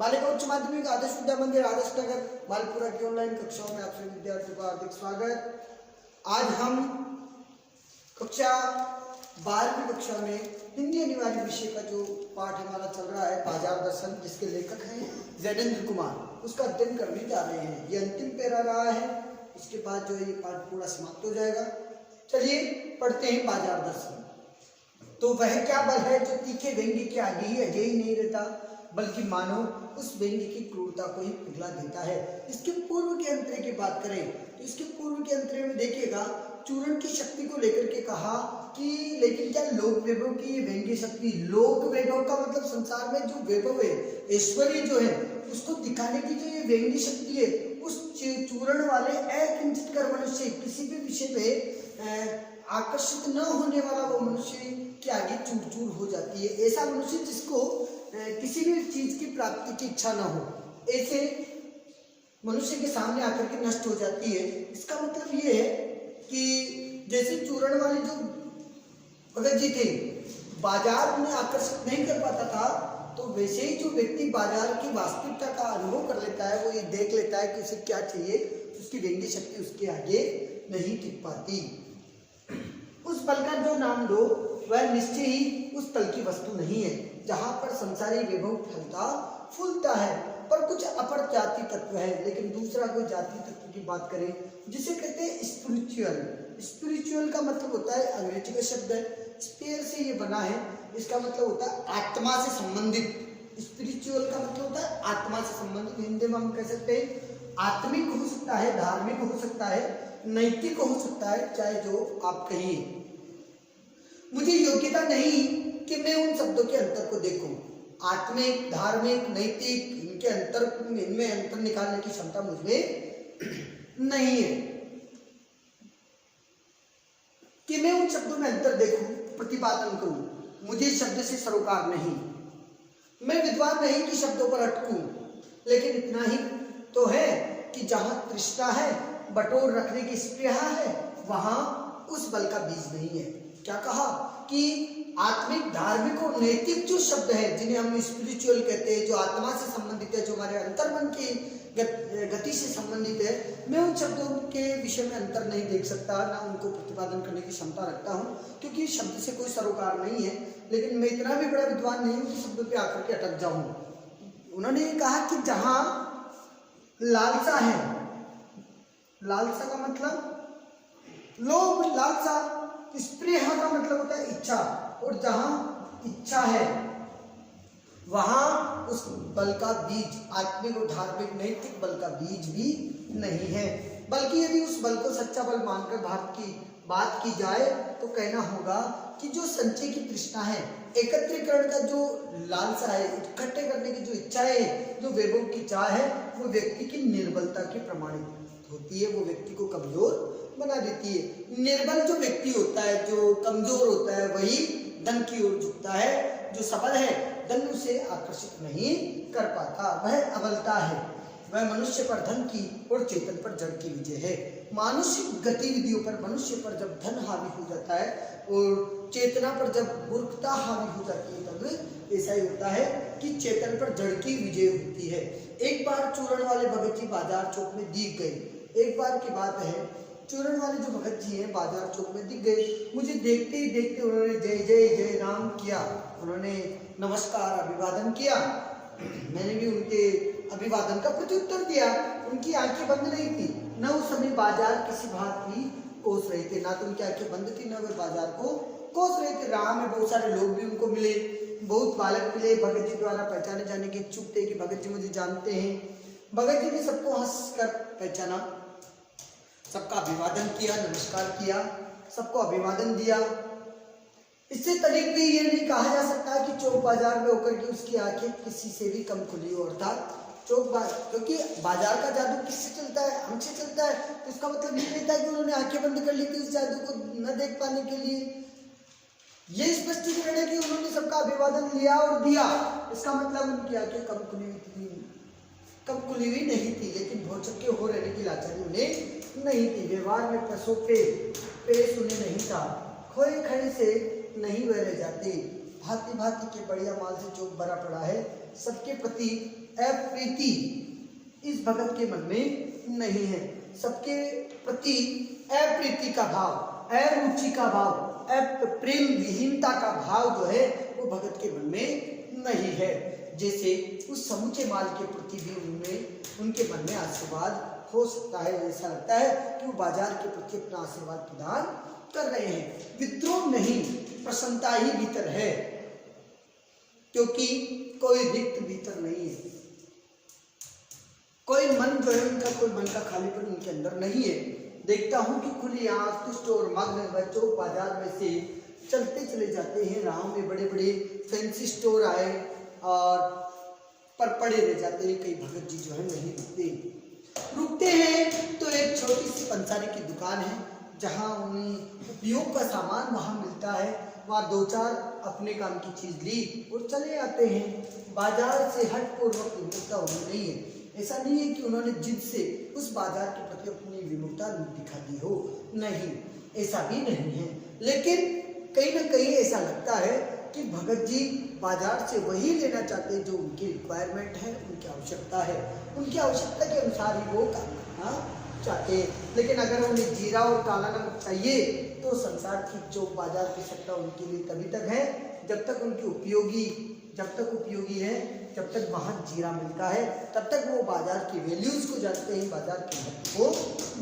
बालिका उच्च माध्यमिक आदर्श विद्या मंदिर आदर्श नगर मालपुरा की ऑनलाइन कक्षाओं में आप सभी विद्यार्थियों का हार्दिक स्वागत। आज हम कक्षा 12वीं कक्षा में हिंदी अनिवार्य विषय का जो पाठ हमारा चल रहा है बाजार दर्शन, जिसके लेखक हैं जैनेन्द्र कुमार, उसका अध्ययन करने जा रहे हैं। ये अंतिम पैरा रहा है, इसके बाद जो है ये पाठ पूरा समाप्त हो जाएगा। चलिए पढ़ते हैं बाजार दर्शन। तो वह क्या बल है जो तीखे व्यंग्य के आगे ही अजय ही नहीं रहता, बल्कि मानो उस व्यंग्य की क्रूरता को ही पिघला देता है। इसके पूर्व के अंतरे की बात करें तो इसके पूर्व के अंतरे में देखिएगा, चूरण की शक्ति को लेकर के कहा कि लेकिन क्या लोक वैभव की ये व्यंग्य शक्ति, लोक वैभव का मतलब संसार में जो वैभव है, ऐश्वर्य जो है, उसको दिखाने की जो ये व्यंग्य शक्ति है, उस चूरण वाले अकिंचित कर मनुष्य, किसी भी विषय में आकर्षित न होने वाला वो मनुष्य के आगे चूर चूर हो जाती है। ऐसा मनुष्य जिसको किसी भी चीज की प्राप्ति की इच्छा न हो, ऐसे मनुष्य के सामने आकर के नष्ट हो जाती है। इसका मतलब ये है कि जैसे चूरण वाले जो भगत जी थे, बाजार में आकर्षित नहीं कर पाता था, तो वैसे ही जो व्यक्ति बाजार की वास्तविकता का अनुभव कर लेता है, वो ये देख लेता है कि उसे क्या चाहिए, उसकी व्यंग्य शक्ति उसके आगे नहीं टिक पाती। उस बल का जो नाम दो वह निश्चय ही उस तल की वस्तु नहीं है जहां पर संसारी वैभव फलता फूलता है, पर कुछ अपर जाति तत्व है। लेकिन दूसरा कोई जाति तत्व की बात करें जिसे कहते हैं स्पिरिचुअल। स्पिरिचुअल का मतलब होता है, अंग्रेजी का शब्द है, स्पेयर से ये बना है, इसका मतलब होता है आत्मा से संबंधित। स्पिरिचुअल का मतलब होता है आत्मा से संबंधित। हिंदी में हम कह सकते हैं आत्मिक हो सकता है, धार्मिक हो सकता है, नैतिक हो सकता है, चाहे जो आप कहिए। मुझे योग्यता नहीं कि मैं उन शब्दों के अंतर को देखूं। आत्मिक, धार्मिक, नैतिक, इनमें अंतर निकालने की क्षमता मुझमें नहीं है कि मैं उन शब्दों में अंतर देखूं, प्रतिपादन करूं। मुझे शब्द से सरोकार नहीं, मैं विद्वान नहीं कि शब्दों पर अटकूं, लेकिन इतना ही तो है कि जहां तृष्णा है, बटोर रखने की स्पृहा है, वहां उस बल का बीज नहीं है। क्या कहा कि आत्मिक, धार्मिक और नैतिक जो शब्द है, जिन्हें हम स्पिरिचुअल कहते हैं, जो आत्मा से संबंधित है, जो हमारे अंतर्मन की गति से संबंधित है, मैं उन शब्दों के विषय में अंतर नहीं देख सकता, ना उनको प्रतिपादन करने की क्षमता रखता हूँ, क्योंकि शब्द से कोई सरोकार नहीं है। लेकिन मैं इतना भी बड़ा विद्वान नहीं हूँ कि शब्दों पे आकर के अटक जाऊं। उन्होंने ये कहा कि जहां लालसा है, लालसा का मतलब लोभ, लालसा, स्पृहा का मतलब होता है इच्छा, और जहां इच्छा है वहां उस बल का बीज, आत्मिक और धार्मिक नैतिक बल का बीज भी नहीं है। बल्कि यदि उस बल को सच्चा बल मानकर भारत की बात की जाए तो कहना होगा कि जो संचय की तृष्णा है, एकत्रीकरण का जो लालसा है, इकट्ठे करने की जो इच्छा है, जो वैभव की चाह है, वो व्यक्ति की निर्बलता की प्रमाणित होती है, वो व्यक्ति को कमजोर बना देती है। निर्बल जो व्यक्ति होता है, जो कमजोर होता है, वही धन की ओर झुकता है। जो सबल है, धन उसे आकर्षित नहीं कर पाता, वह अबलता है। वह मनुष्य पर धन की और चेतन पर जड़ की विजय है। मानसिक गतिविधियों पर मनुष्य पर जब धन हावी हो जाता है और चेतना पर जब मूर्खता हावी हो जाती है, तब ऐसा ही होता है कि चेतन पर जड़ की विजय होती है। एक बार चूरण वाले भगत जी बाजार चौक में दिख गए। एक बार की बात है, चूरण वाले जो भगत जी हैं बाजार चौक में दिख गए। मुझे देखते ही देखते उन्होंने जय जय जय राम किया, उन्होंने नमस्कार, अभिवादन किया। मैंने भी उनके अभिवादन का प्रत्युत्तर दिया। उनकी आंखें बंद नहीं थी, न उस समय बाजार किसी बात की कोस रहे थे, ना तो उनकी आंखें बंद थी, न वे बाजार को कोस रहे थे। राह में बहुत सारे लोग भी उनको मिले, बहुत बालक मिले, भगत जी द्वारा पहचाने जाने के इच्छुक थे कि भगत जी मुझे जानते हैं। भगत जी ने सबको हंसकर पहचाना, सबका अभिवादन किया, नमस्कार किया, सबको अभिवादन दिया। इससे तनिक भी ये नहीं कहा जा सकता कि चौक बाजार में होकर के उसकी आंखें किसी से भी कम खुली हो, अर्थात क्योंकि बाजार का जादू किससे चलता है, हमसे चलता है, तो इसका मतलब ये नहीं था कि उन्होंने आंखें बंद कर ली थी उस जादू को न देख पाने के लिए। ये स्पष्टीकरण है कि उन्होंने सबका अभिवादन लिया और दिया, इसका मतलब उनकी आंखें कम खुली हुई नहीं थी, लेकिन भौचक्के हो रहने की लाचारी उन्हें नहीं थी। व्यवहार में पैसों पे पेश उन्हें नहीं था, खोए खड़े से नहीं वह रह जाते। भांति भांति के बढ़िया माल से चौक भरा पड़ा है, सबके प्रति अप्रीति इस भगत के मन में नहीं है। सबके प्रति अप्रीति का भाव, अरुचि का भाव, प्रेम विहीनता का भाव जो है वो भगत के मन में नहीं है। जैसे उस समूचे माल के प्रति भी उनके मन में आशीर्वाद हो सकता है। ऐसा लगता है कि वो बाजार के प्रति अपना आशीर्वाद प्रदान कर रहे हैं। विद्रोह नहीं, प्रसन्नता ही भीतर है, क्योंकि कोई रिक्त भीतर नहीं है। कोई मन जो है उनका, कोई मन का खालीपन उनके अंदर नहीं है। देखता हूं कि खुली आंख, तुष्ट और मग्न बच्चों बाजार में से चलते चले जाते हैं। राहों में बड़े बड़े फैंसी स्टोर आए और पर पड़े रह जाते हैं। कई भगत जी जो है नहीं रुकते हैं तो एक छोटी सी पंसारी की दुकान है, जहां उन्हें उपयोग का सामान वहां मिलता है। वहाँ दो चार अपने काम की चीज ली और चले आते हैं। बाजार से हटपूर्वक विमुखता उन्हें नहीं है। ऐसा नहीं है कि उन्होंने जिद से उस बाजार के प्रति अपनी विमुखता दिखा दी हो, नहीं, ऐसा भी नहीं है। लेकिन कहीं ना कहीं ऐसा लगता है कि भगत जी बाजार से वही लेना चाहते हैं जो उनकी रिक्वायरमेंट है, उनकी आवश्यकता है। उनकी आवश्यकता के अनुसार ही वो काम करना चाहते हैं। लेकिन अगर उन्हें जीरा और काला नमक चाहिए तो संसार की चौक बाजार की सत्ता उनके लिए तभी तक है जब तक उपयोगी है, जब तक वहाँ जीरा मिलता है, तब तक वो बाजार की वैल्यूज को जानते हैं, बाजार के महत्व को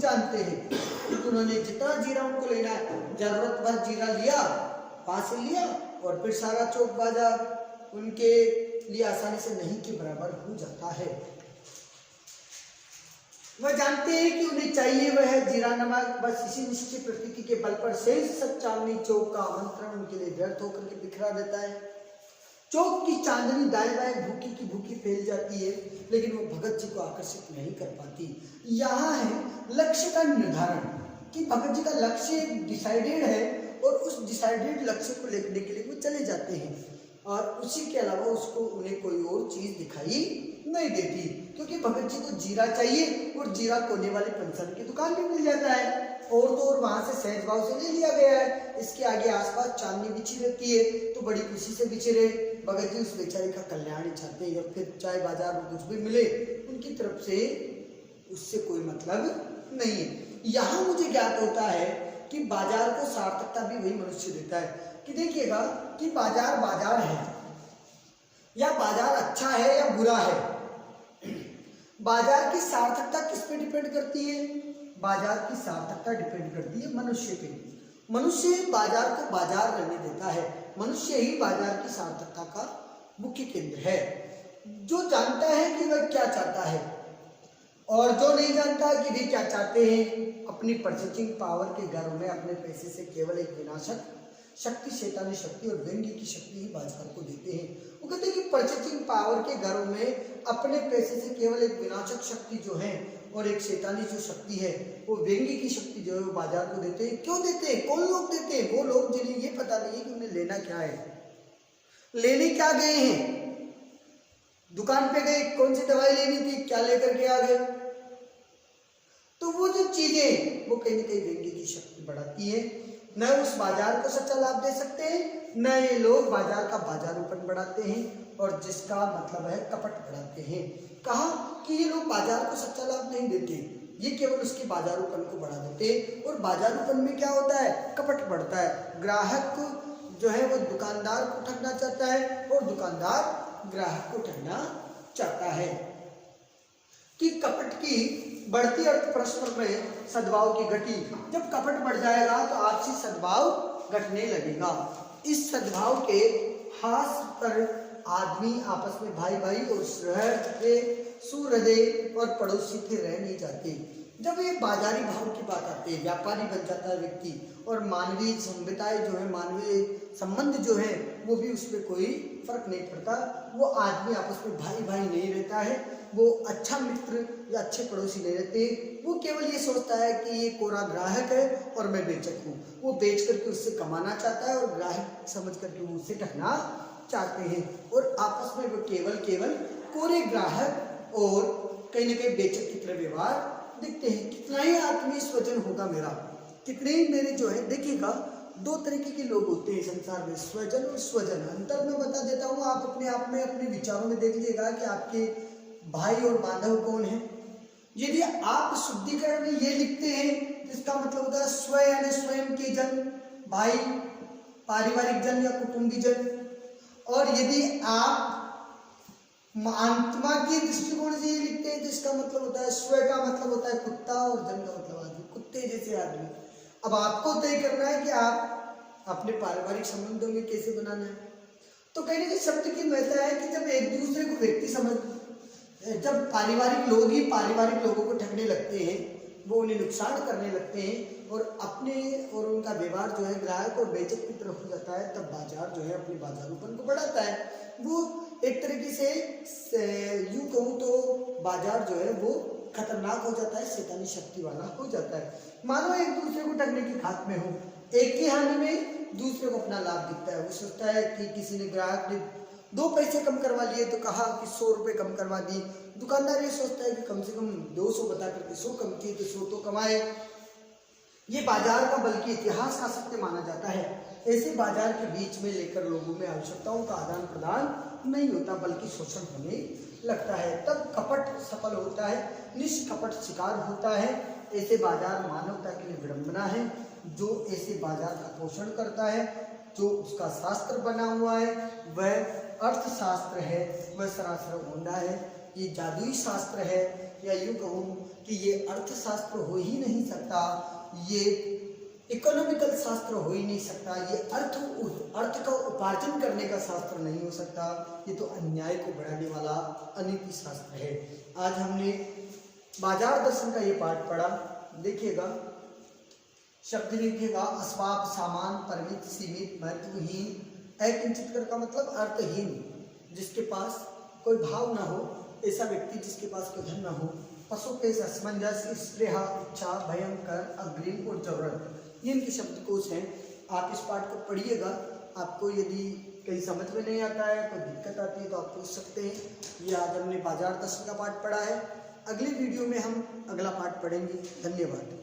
जानते हैं। तो उन्होंने जितना जीरा उनको लेना है, जरूरत भर जीरा लिया, पास से लिया और फिर सारा चौक बाजार उनके लिए आसानी से नहीं के बराबर हो जाता है। वह जानते हैं कि उन्हें चाहिए वह है जीरा नमक। बस इसी निश्चित प्रतीति के बल पर शेष सब चांदनी चौक का आमंत्रण उनके लिए व्यर्थ होकर के बिखरा देता है। चौक की चांदनी दाएं बाएं भूखी की भूखी फैल जाती है, लेकिन वो भगत जी को आकर्षित नहीं कर पाती। यहाँ है लक्ष्य का निर्धारण कि भगत जी का लक्ष्य डिसाइडेड है और उस डिसाइडेड लक्ष्य को लेने के लिए वो चले जाते हैं और उसी के अलावा उसको उन्हें कोई और चीज दिखाई नहीं देती, क्योंकि भगत जी को जीरा चाहिए और जीरा कोने वाले पंचर की दुकान भी मिल जाता है और तो और वहां से सहज भाव से ले लिया गया है। इसके आगे आसपास चांदनी बिछी रहती है तो बड़ी खुशी से बिछे रहे। भगत जी उस बेचारे का कल्याण ही चाहते हैं और फिर चाहे बाजार में कुछ भी मिले उनकी तरफ से उससे कोई मतलब नहीं है। यहाँ मुझे ज्ञात होता है कि बाजार को सार्थकता भी वही मनुष्य देता है कि देखिएगा कि बाजार है या बाजार अच्छा है या बुरा है। बाजार की सार्थकता किस पे डिपेंड करती है? बाजार की सार्थकता डिपेंड करती है मनुष्य पे। मनुष्य बाजार को बाजार रहने देता है। मनुष्य ही बाजार की सार्थकता का मुख्य केंद्र है, जो जानता है कि वह क्या चाहता है और जो नहीं जानता कि वे क्या चाहते हैं। अपनी परचेजिंग पावर के घरों में अपने पैसे से केवल एक विनाशक शक्ति, शैतानी शक्ति और व्यंग्य की शक्ति ही बाजार को देते हैं। वो कहते हैं कि परचेजिंग पावर के घरों में अपने पैसे से केवल एक विनाशक शक्ति जो है और एक शैतानी जो शक्ति है, वो व्यंग्य की शक्ति जो है वो बाजार को देते हैं। क्यों देते हैं? कौन लोग देते हैं? वो लोग जिन्हें ये पता नहीं है कि उन्हें लेना क्या है, लेने क्या गए हैं। दुकान पे गए, कौन सी दवाई लेनी थी, क्या लेकर के आ गए। तो वो जो चीजें वो कहीं ना कहीं व्यंग्य की शक्ति बढ़ाती है। न उस बाजार को सच्चा लाभ दे सकते हैं, न ये लोग बाजार का बाजारूपन बढ़ाते हैं और जिसका मतलब है कपट बढ़ाते हैं। कहा कि ये लोग बाजार को सच्चा लाभ नहीं देते, ये केवल उसके बाजारूपन को बढ़ा देते हैं। और बाजारूपन में क्या होता है? कपट बढ़ता है। ग्राहक जो है वो दुकानदार को ठगना चाहता है और दुकानदार ग्राहक को ठगना चाहता है। कि कपट की बढ़ती अर्थ परस्पर में सद्भाव की घटी। जब कपट बढ़ जाएगा तो आपसी सद्भाव घटने लगेगा। इस सद्भाव के हास पर आदमी आपस में भाई भाई और सुहृदय और पड़ोसी थे रह नहीं जाते। जब ये बाजारी भाव की बात आती है, व्यापारी बन जाता है व्यक्ति और मानवीय संविताएं जो है, मानवीय संबंध जो है वो भी उसमें कोई फर्क नहीं पड़ता। वो आदमी आपस में भाई भाई नहीं रहता है, वो अच्छा मित्र या अच्छे पड़ोसी नहीं रहते। वो केवल ये सोचता है कि ये कोरा ग्राहक है और मैं बेचक हूँ। वो बेच करके उससे कमाना चाहता है और ग्राहक समझ करके वो उससे ठगना चाहते हैं और आपस में वो केवल कोरे ग्राहक और कहीं ना कहीं बेचक की तरह व्यवहार दिखते हैं। कितना ही आत्मीय स्वजन होगा मेरा, कितने ही मेरे जो है, देखिएगा दो तरीके के लोग होते हैं संसार में, स्वजन और स्वजन। अंतर मैं बता देता हूँ, आप अपने आप में अपने विचारों में देख लीजिएगा कि आपके भाई और बांधव कौन है। यदि आप शुद्धिकरण में ये लिखते हैं तो इसका मतलब होता है स्व यानी स्वयं के जन, भाई, पारिवारिक जन या कुटुंबी जन। और यदि आप आत्मा के दृष्टिकोण से ये लिखते हैं तो इसका मतलब होता है स्व का मतलब होता है कुत्ता और जन का मतलब आदमी, कुत्ते जैसे आदमी। अब आपको तय करना है कि आप अपने पारिवारिक संबंधों में कैसे बनाना है। तो कहने के शब्द की महत्ता है कि जब एक दूसरे को व्यक्ति समझ, जब पारिवारिक लोग ही पारिवारिक लोगों को ठगने लगते हैं, वो उन्हें नुकसान करने लगते हैं और अपने और उनका व्यवहार जो है ग्राहक और बेचक की तरफ हो जाता है, तब बाजार जो है अपने बाजारूपन को बढ़ाता है। वो एक तरीके से यूं कहूँ तो बाजार जो है वो खतरनाक हो जाता है, शैतानी शक्ति वाला हो जाता है। मानो एक दूसरे को ठगने की खाक में हो, एक की हानि में दूसरे को अपना लाभ दिखता है। वो सोचता है कि किसी ने ग्राहक ने 2 पैसे कम करवा लिए तो कहा कि 100 रुपये कम करवा दी। दुकानदार ये सोचता है कि कम से कम 200 बता करके 100 कम किए तो 100 तो कमाए। ये बाजार का बल्कि इतिहास का सत्य माना जाता है। ऐसे बाजार के बीच में लेकर लोगों में आवश्यकताओं का आदान प्रदान नहीं होता, बल्कि शोषण होने लगता है। तब कपट सफल होता है, निष्कपट शिकार होता है। ऐसे बाजार मानवता के लिए विडंबना है। जो ऐसे बाजार का पोषण करता है, जो उसका शास्त्र बना हुआ है, वह अर्थशास्त्र है, वह सरासर होंडा है। ये जादुई शास्त्र है, या यूँ कहूँ कि ये अर्थशास्त्र हो ही नहीं सकता, ये इकोनॉमिकल शास्त्र हो ही नहीं सकता, ये अर्थ का उपार्जन करने का शास्त्र नहीं हो सकता। ये तो अन्याय को बढ़ाने वाला अनीति शास्त्र है। आज हमने बाजार दर्शन का ये पाठ पढ़ा। देखिएगा, शब्द लिखिएगा अस्वाप, सामान, परिमित, सीमित, महत्वहीन। अकिंचित कर का मतलब अर्थहीन, जिसके पास कोई भाव ना हो, ऐसा व्यक्ति जिसके पास कोई धन ना हो। पशुपेश, असमंजस, स्पृहा, इच्छा, भयंकर, अग्रिम और जरूरत, ये इनके शब्दकोश हैं। आप इस पाठ को पढ़िएगा। आपको यदि कहीं समझ में नहीं आता है, कोई दिक्कत आती है तो आप पूछ सकते हैं। ये आज हमने बाजार दर्शन का पाठ पढ़ा है। अगली वीडियो में हम अगला पाठ पढ़ेंगे। धन्यवाद।